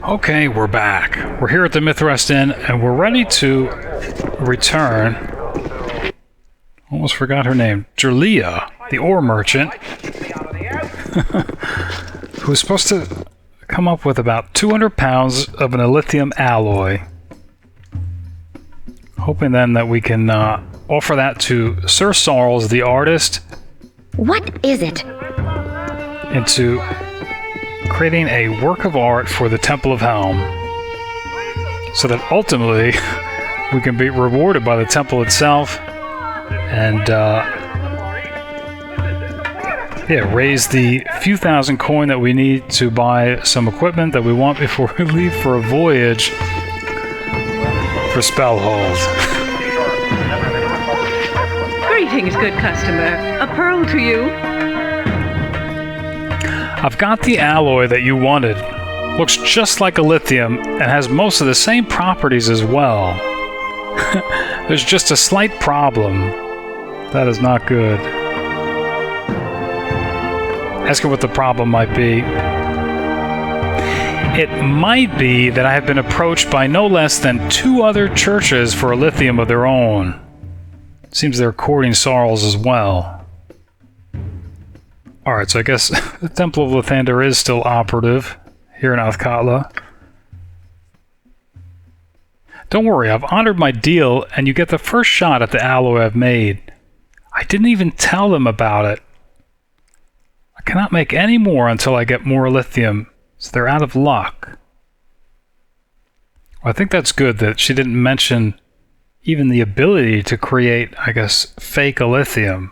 Okay, we're back. We're here at the Mithrest Inn, and we're ready to return. Almost forgot her name. Jerlia, the ore merchant, who was supposed to come up with about 200 pounds of an Illithium alloy. Hoping then that we can offer that to Sir Sarles, the artist. What is it? Into creating a work of art for the Temple of Helm, so that ultimately we can be rewarded by the temple itself and raise the few thousand coin that we need to buy some equipment that we want before we leave for a voyage for Spellhold. Greetings, good customer. A pearl to you. I've got the alloy that you wanted. Looks just like Illithium and has most of the same properties as well. There's just a slight problem. That is not good. Ask her what the problem might be. It might be that I have been approached by no less than 2 other churches for Illithium of their own. Seems they're courting Sarles as well. Alright, so I guess the Temple of Lathander is still operative here in Athkatla. Don't worry, I've honored my deal, and you get the first shot at the alloy I've made. I didn't even tell them about it. I cannot make any more until I get more Illithium, so they're out of luck. Well, I think that's good that she didn't mention even the ability to create, I guess, fake Illithium.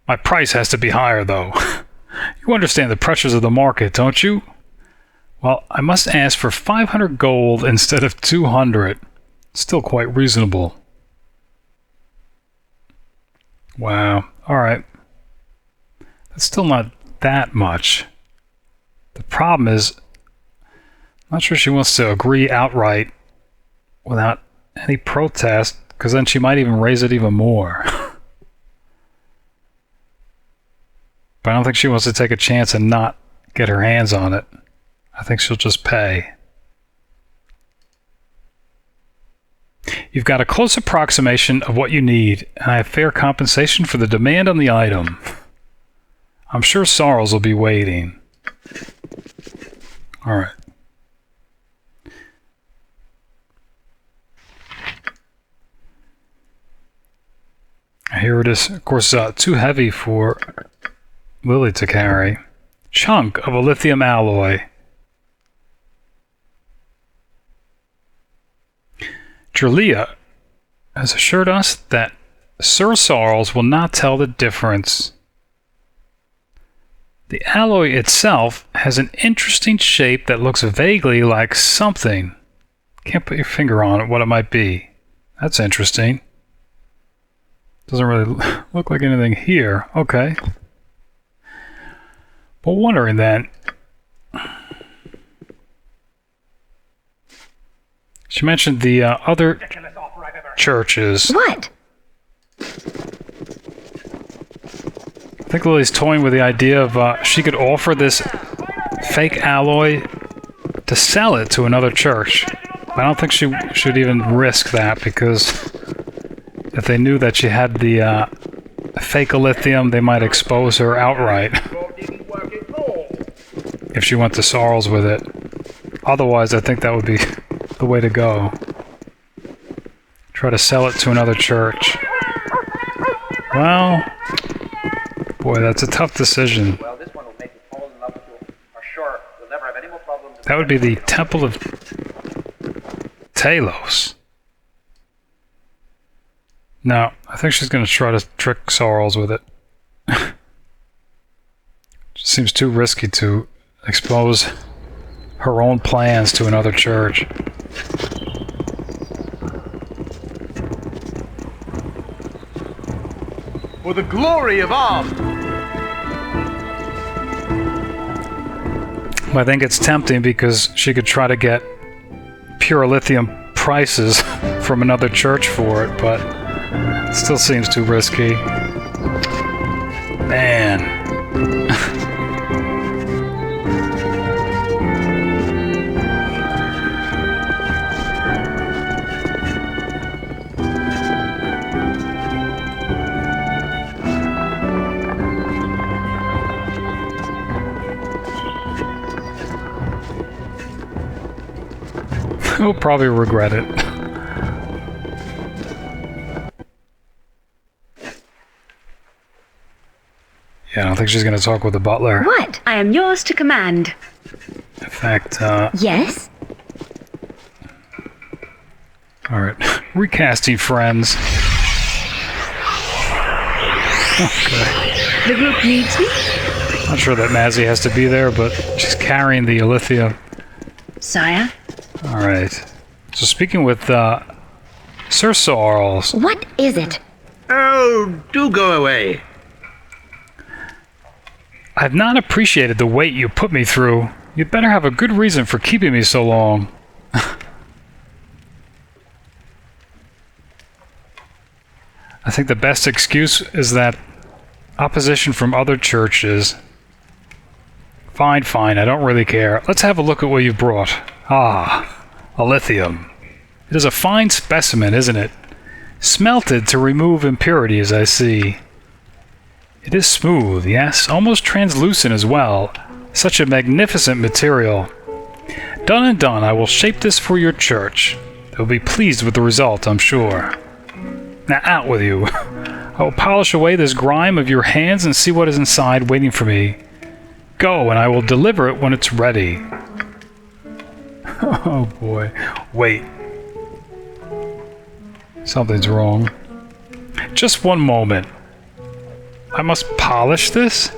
My price has to be higher, though. You understand the pressures of the market, don't you? Well, I must ask for 500 gold instead of 200. Still quite reasonable. Wow. Alright. That's still not that much. The problem is, I'm not sure she wants to agree outright without any protest, because then she might even raise it even more. But I don't think she wants to take a chance and not get her hands on it. I think she'll just pay. You've got a close approximation of what you need, and I have fair compensation for the demand on the item. I'm sure Sarles will be waiting. Alright. Here it is. Of course, too heavy for Lilly to carry. Chunk of Illithium alloy. Jerlia has assured us that Sir Sarles will not tell the difference. The alloy itself has an interesting shape that looks vaguely like something. Can't put your finger on it, what it might be. That's interesting. Doesn't really look like anything here. Okay. But wondering then, she mentioned the other churches. What? I think Lily's toying with the idea of she could offer this fake alloy to sell it to another church. I don't think she should even risk that, because if they knew that she had the fake Illithium, they might expose her outright. If she went to Sarles with it. Otherwise, I think that would be the way to go. Try to sell it to another church. Well, boy, that's a tough decision. Well, this one will make you fall in love with you for sure. You'll never have any more problems. That would be the Temple of Talos. No, I think she's going to try to trick Sarles with it. Just seems too risky to expose her own plans to another church. For the glory of art! I think it's tempting because she could try to get pure lithium prices from another church for it, but it still seems too risky. Man. He'll probably regret it. Yeah, I don't think she's going to talk with the butler. What? I am yours to command. In fact, Yes? alright. Recasting friends. Okay. The group needs me? Not sure that Mazzy has to be there, but she's carrying the Illithium. Sire? Alright. So speaking with, Sir Sarles. What is it? Oh, do go away. I've not appreciated the wait you put me through. You'd better have a good reason for keeping me so long. I think the best excuse is that opposition from other churches. Fine, fine, I don't really care. Let's have a look at what you've brought. Ah, Illithium. It is a fine specimen, isn't it? Smelted to remove impurities, I see. It is smooth, yes, almost translucent as well. Such a magnificent material. Done and done, I will shape this for your church. They'll be pleased with the result, I'm sure. Now out with you. I will polish away this grime of your hands and see what is inside waiting for me. Go, and I will deliver it when it's ready. Oh boy. Wait. Something's wrong. Just one moment. I must polish this?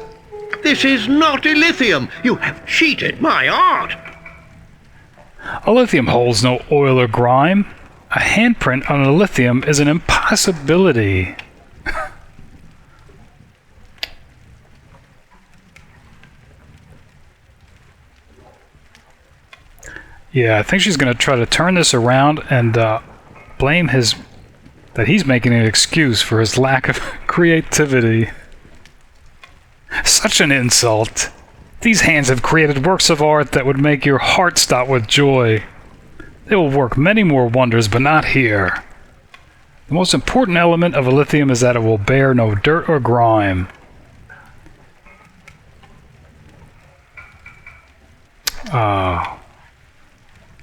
This is not Illithium. You have cheated my art. Illithium holds no oil or grime. A handprint on Illithium is an impossibility. Yeah, I think she's going to try to turn this around and blame that he's making an excuse for his lack of creativity. Such an insult. These hands have created works of art that would make your heart stop with joy. They will work many more wonders, but not here. The most important element of Illithium is that it will bear no dirt or grime.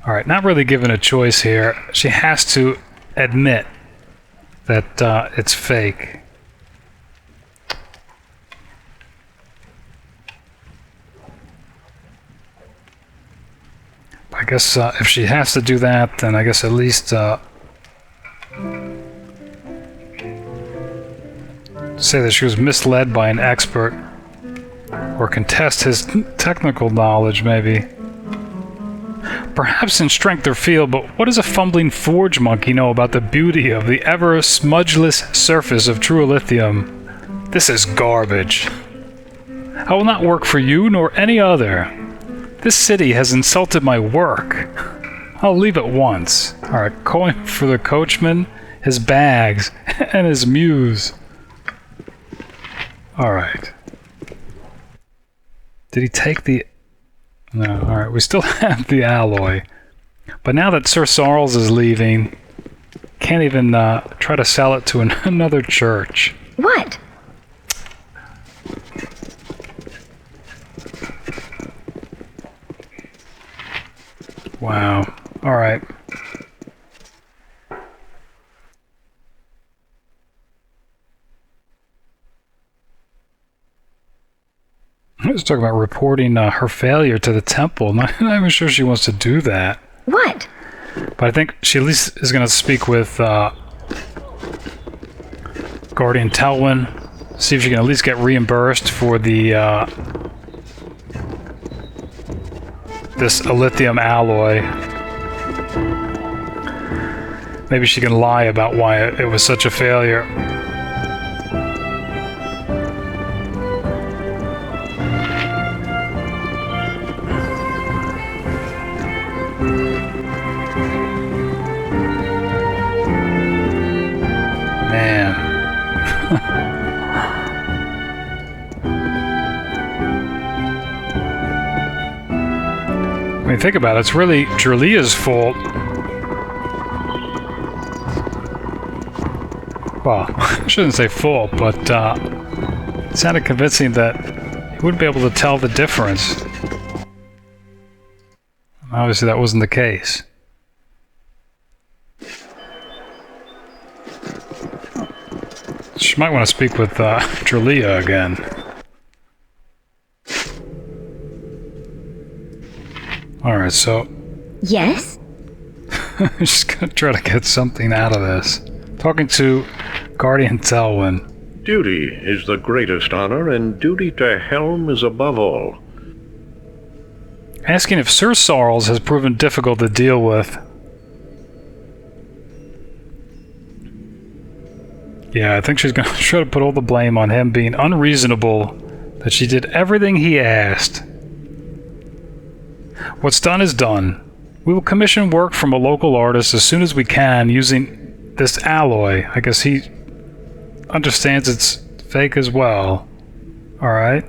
Alright, not really given a choice here. She has to admit that it's fake. I guess if she has to do that, then I guess at least say that she was misled by an expert, or contest his technical knowledge, maybe. Perhaps in strength or field, but what does a fumbling forge monkey know about the beauty of the ever smudgeless surface of true Illithium? This is garbage. I will not work for you nor any other. This city has insulted my work. I'll leave at once. Alright, going for the coachman, his bags, and his muse. Alright. Did he take the... No, alright, we still have the alloy. But now that Sir Sarles is leaving, can't even try to sell it to another church. What? Wow. Alright. I was talking about reporting her failure to the temple. Not even sure she wants to do that. What? But I think she at least is going to speak with Guardian Telwyn. See if she can at least get reimbursed for the this Illithium alloy. Maybe she can lie about why it was such a failure. I mean, think about it. It's really Dralia's fault. Well, I shouldn't say fault, but it sounded convincing that he wouldn't be able to tell the difference. Obviously, that wasn't the case. She might want to speak with Trelia again. Alright, so... Yes? She's gonna try to get something out of this. Talking to Guardian Telwyn. Duty is the greatest honor, and duty to Helm is above all. Asking if Sir Sarles has proven difficult to deal with. Yeah, I think she's gonna try to put all the blame on him being unreasonable, that she did everything he asked. What's done is done. We will commission work from a local artist as soon as we can using this alloy. I guess he understands it's fake as well. Alright.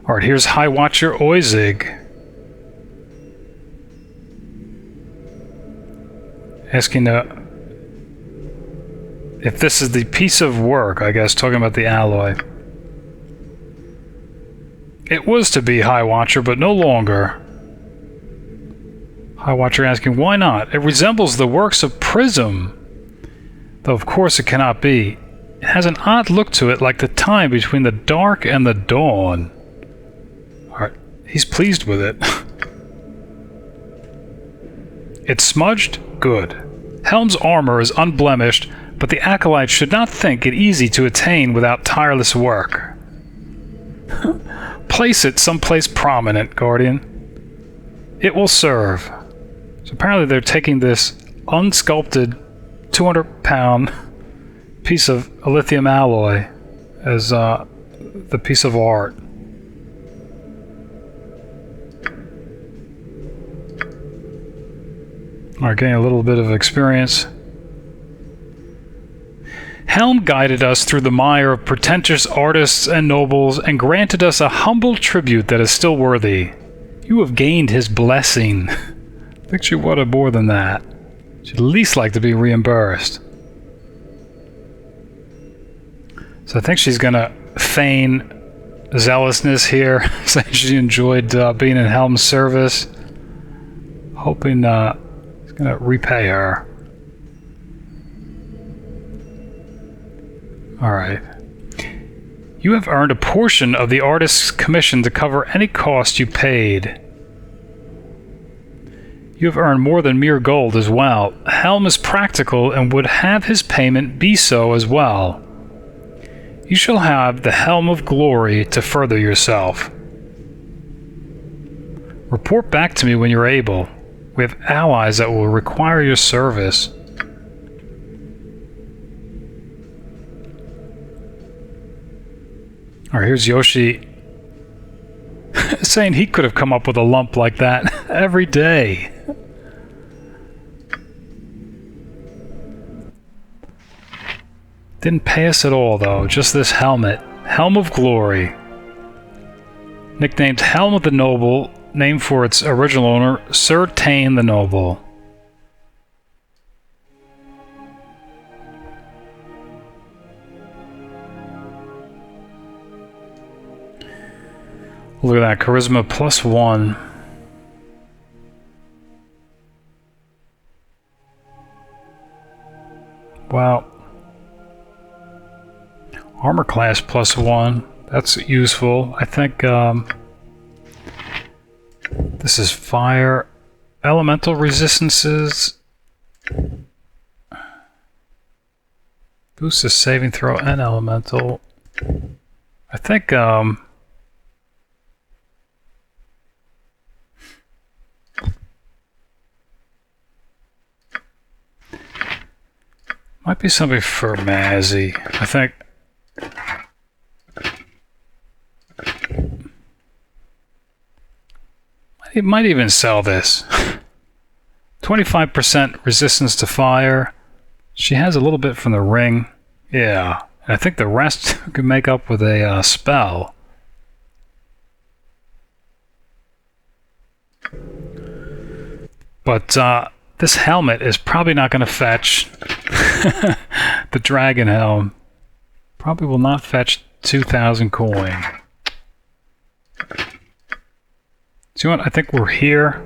Alright, here's High Watcher Oizig. Asking if this is the piece of work, I guess, talking about the alloy. It was to be High Watcher, but no longer. High Watcher asking, why not? It resembles the works of Prism. Though of course it cannot be. It has an odd look to it, like the time between the dark and the dawn. Alright, he's pleased with it. It's smudged? Good. Helm's armor is unblemished, but the acolyte should not think it easy to attain without tireless work. Place it someplace prominent, Guardian. It will serve. So apparently they're taking this unsculpted 200-pound piece of Illithium alloy as the piece of art. Alright, getting a little bit of experience. Helm guided us through the mire of pretentious artists and nobles and granted us a humble tribute that is still worthy. You have gained his blessing. I think she wanted more than that. She'd at least like to be reimbursed. So I think she's gonna feign zealousness here, saying she enjoyed being in Helm's service. Hoping he's gonna repay her. Alright. You have earned a portion of the artist's commission to cover any cost you paid. You have earned more than mere gold as well. Helm is practical and would have his payment be so as well. You shall have the Helm of Glory to further yourself. Report back to me when you're able. We have allies that will require your service. Alright, here's Yoshi saying he could have come up with a lump like that every day. Didn't pay us at all, though. Just this helmet. Helm of Glory. Nicknamed Helm of the Noble, named for its original owner, Sir Tane the Noble. Look at that, charisma +1. Wow. Armor class +1. That's useful. I think this is fire. Elemental resistances. Boosts the saving throw and elemental. I think might be something for Mazzy. I think it might even sell this. 25% resistance to fire. She has a little bit from the ring. Yeah. And I think the rest could make up with a spell. But this helmet is probably not going to fetch the dragon helm. Probably will not fetch 2,000 coin. So you know what? I think we're here.